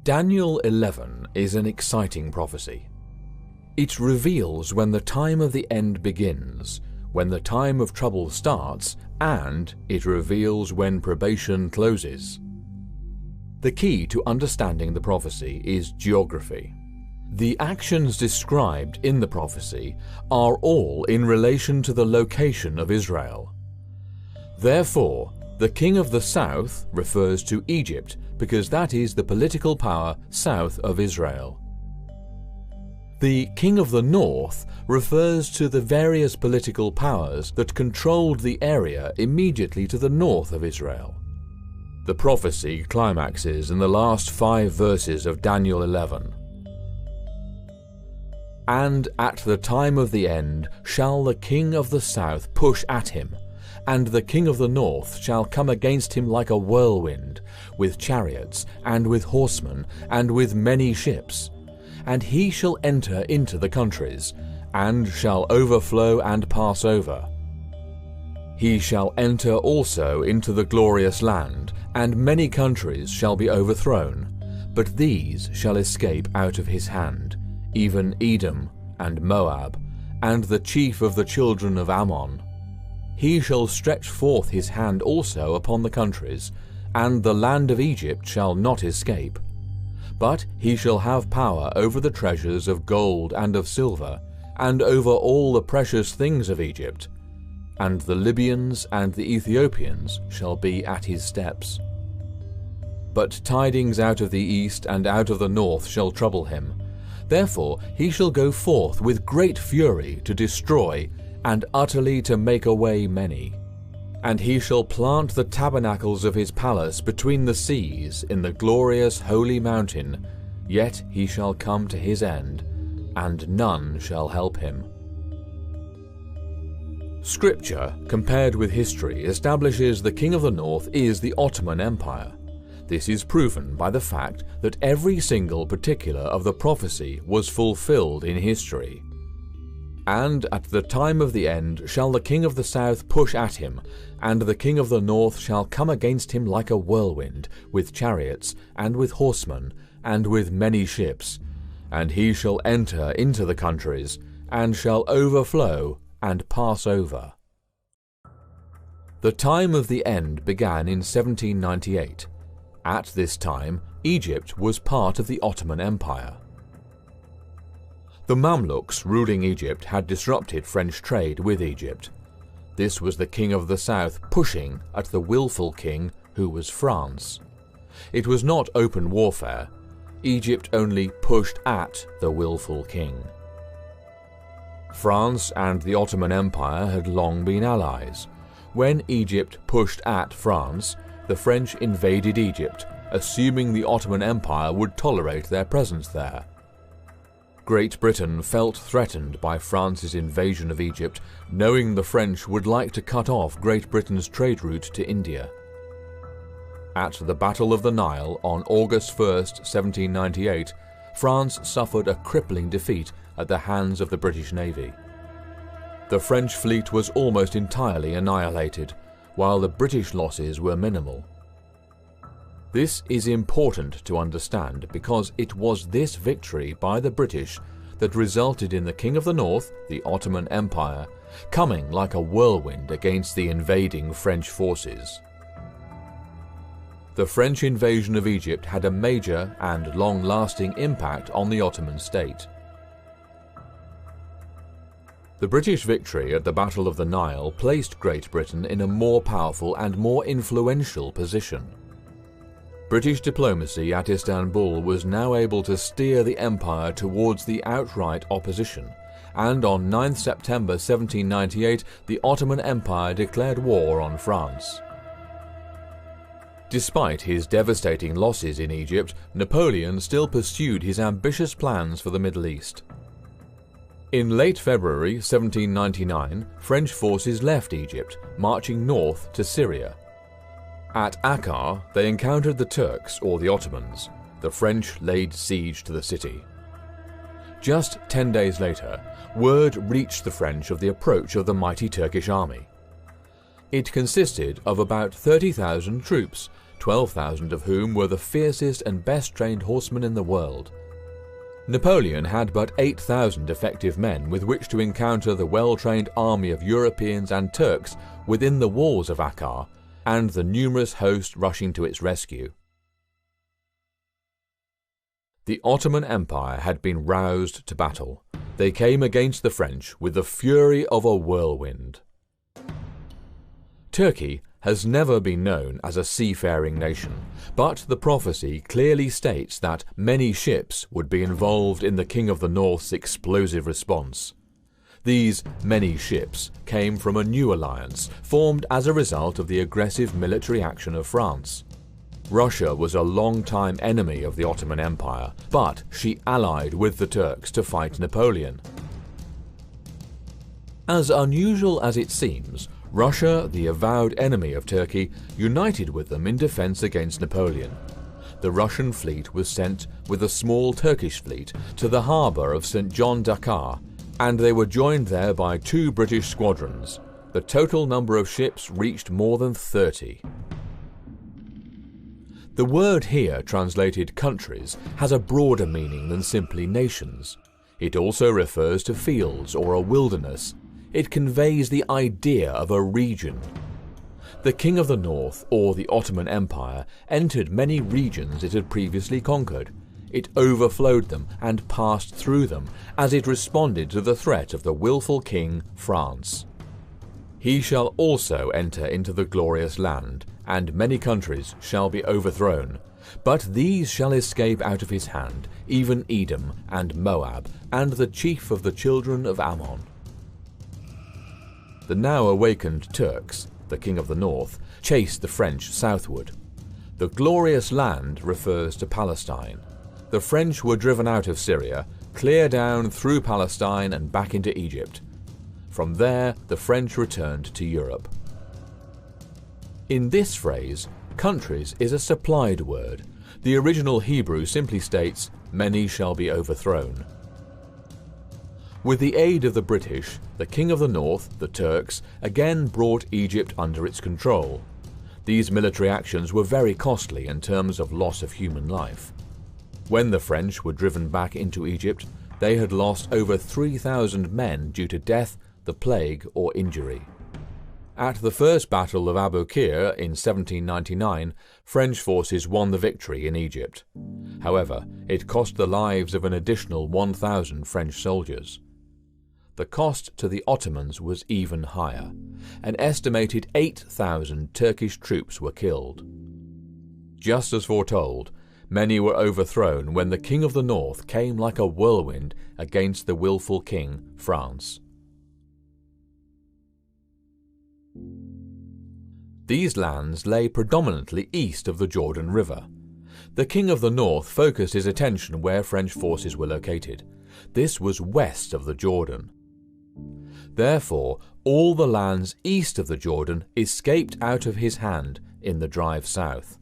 Daniel 11 is an exciting prophecy. It reveals when the time of the end begins, when the time of trouble starts, and it reveals when probation closes. The key to understanding the prophecy is geography. The actions described in the prophecy are all in relation to the location of Israel. Therefore, the king of the south refers to Egypt because that is the political power south of Israel. The king of the north refers to the various political powers that controlled the area immediately to the north of Israel. The prophecy climaxes in the last 5 verses of Daniel 11. And at the time of the end shall the king of the south push at him, and the king of the north shall come against him like a whirlwind, with chariots, and with horsemen, and with many ships. And he shall enter into the countries, and shall overflow and pass over. He shall enter also into the glorious land, and many countries shall be overthrown, but these shall escape out of his hand, even Edom and Moab, and the chief of the children of Ammon. He shall stretch forth his hand also upon the countries, and the land of Egypt shall not escape. But he shall have power over the treasures of gold and of silver, and over all the precious things of Egypt. And the Libyans and the Ethiopians shall be at his steps. But tidings out of the east and out of the north shall trouble him. Therefore he shall go forth with great fury to destroy, and utterly to make away many. And he shall plant the tabernacles of his palace between the seas in the glorious holy mountain, yet he shall come to his end, and none shall help him. Scripture, compared with history, establishes the king of the north is the Ottoman Empire. This is proven by the fact that every single particular of the prophecy was fulfilled in history. And at the time of the end shall the king of the south push at him, and the king of the north shall come against him like a whirlwind, with chariots, and with horsemen, and with many ships. And he shall enter into the countries, and shall overflow and pass over. The time of the end began in 1798. At this time, Egypt was part of the Ottoman Empire. The Mamluks ruling Egypt had disrupted French trade with Egypt. This was the king of the south pushing at the willful king, who was France. It was not open warfare. Egypt only pushed at the willful king. France and the Ottoman Empire had long been allies. When Egypt pushed at France, the French invaded Egypt, assuming the Ottoman Empire would tolerate their presence there. Great Britain felt threatened by France's invasion of Egypt, knowing the French would like to cut off Great Britain's trade route to India. At the Battle of the Nile on August 1, 1798, France suffered a crippling defeat at the hands of the British Navy. The French fleet was almost entirely annihilated, while the British losses were minimal. This is important to understand because it was this victory by the British that resulted in the King of the North, the Ottoman Empire, coming like a whirlwind against the invading French forces. The French invasion of Egypt had a major and long-lasting impact on the Ottoman state. The British victory at the Battle of the Nile placed Great Britain in a more powerful and more influential position. British diplomacy at Istanbul was now able to steer the empire towards the outright opposition, and on 9 September 1798 the Ottoman Empire declared war on France. Despite his devastating losses in Egypt, Napoleon still pursued his ambitious plans for the Middle East. In late February 1799, French forces left Egypt, marching north to Syria. At Akkar, they encountered the Turks, or the Ottomans. The French laid siege to the city. Just 10 days later, word reached the French of the approach of the mighty Turkish army. It consisted of about 30,000 troops, 12,000 of whom were the fiercest and best trained horsemen in the world. Napoleon had but 8,000 effective men with which to encounter the well-trained army of Europeans and Turks within the walls of Akkar, and the numerous host rushing to its rescue. The Ottoman Empire had been roused to battle. They came against the French with the fury of a whirlwind. Turkey has never been known as a seafaring nation, but the prophecy clearly states that many ships would be involved in the King of the North's explosive response. These many ships came from a new alliance formed as a result of the aggressive military action of France. Russia was a long-time enemy of the Ottoman Empire, but she allied with the Turks to fight Napoleon. As unusual as it seems, Russia, the avowed enemy of Turkey, united with them in defense against Napoleon. The Russian fleet was sent with a small Turkish fleet to the harbor of St. John d'Acre, and they were joined there by 2 British squadrons. The total number of ships reached more than 30. The word here translated countries has a broader meaning than simply nations. It also refers to fields or a wilderness. It conveys the idea of a region. The King of the North, or the Ottoman Empire, entered many regions it had previously conquered. It overflowed them and passed through them as it responded to the threat of the willful king, France. He shall also enter into the glorious land, and many countries shall be overthrown. But these shall escape out of his hand, even Edom and Moab, and the chief of the children of Ammon. The now awakened Turks, the King of the North, chased the French southward. The glorious land refers to Palestine. The French were driven out of Syria, clear down through Palestine and back into Egypt. From there, the French returned to Europe. In this phrase, countries is a supplied word. The original Hebrew simply states, "Many shall be overthrown." With the aid of the British, the King of the North, the Turks, again brought Egypt under its control. These military actions were very costly in terms of loss of human life. When the French were driven back into Egypt, they had lost over 3,000 men due to death, the plague, or injury. At the First Battle of Abu Qir in 1799, French forces won the victory in Egypt. However, it cost the lives of an additional 1,000 French soldiers. The cost to the Ottomans was even higher. An estimated 8,000 Turkish troops were killed. Just as foretold, many were overthrown when the King of the North came like a whirlwind against the willful king, France. These lands lay predominantly east of the Jordan River. The King of the North focused his attention where French forces were located. This was west of the Jordan. Therefore, all the lands east of the Jordan escaped out of his hand in the drive south.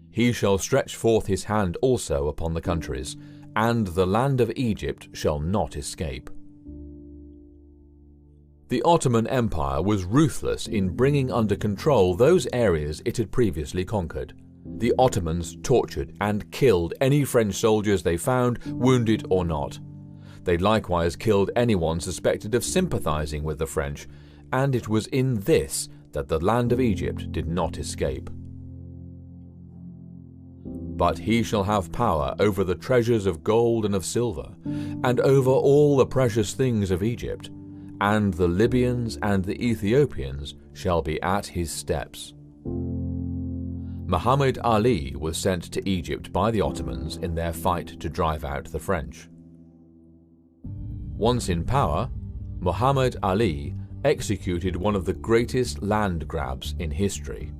He shall stretch forth his hand also upon the countries, and the land of Egypt shall not escape. The Ottoman Empire was ruthless in bringing under control those areas it had previously conquered. The Ottomans tortured and killed any French soldiers they found, wounded or not. They likewise killed anyone suspected of sympathizing with the French, and it was in this that the land of Egypt did not escape. But he shall have power over the treasures of gold and of silver, and over all the precious things of Egypt, and the Libyans and the Ethiopians shall be at his steps. Muhammad Ali was sent to Egypt by the Ottomans in their fight to drive out the French. Once in power, Muhammad Ali executed one of the greatest land grabs in history.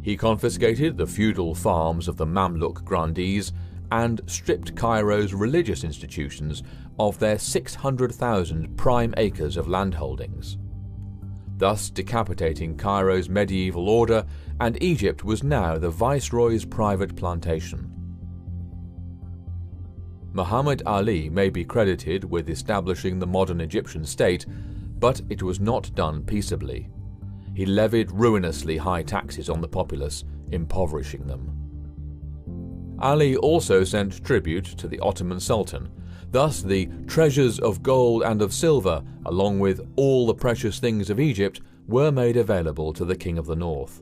He confiscated the feudal farms of the Mamluk grandees and stripped Cairo's religious institutions of their 600,000 prime acres of landholdings, thus decapitating Cairo's medieval order, and Egypt was now the viceroy's private plantation. Muhammad Ali may be credited with establishing the modern Egyptian state, but it was not done peaceably. he levied ruinously high taxes on the populace, impoverishing them. Ali also sent tribute to the Ottoman Sultan. Thus the treasures of gold and of silver, along with all the precious things of Egypt, were made available to the king of the north.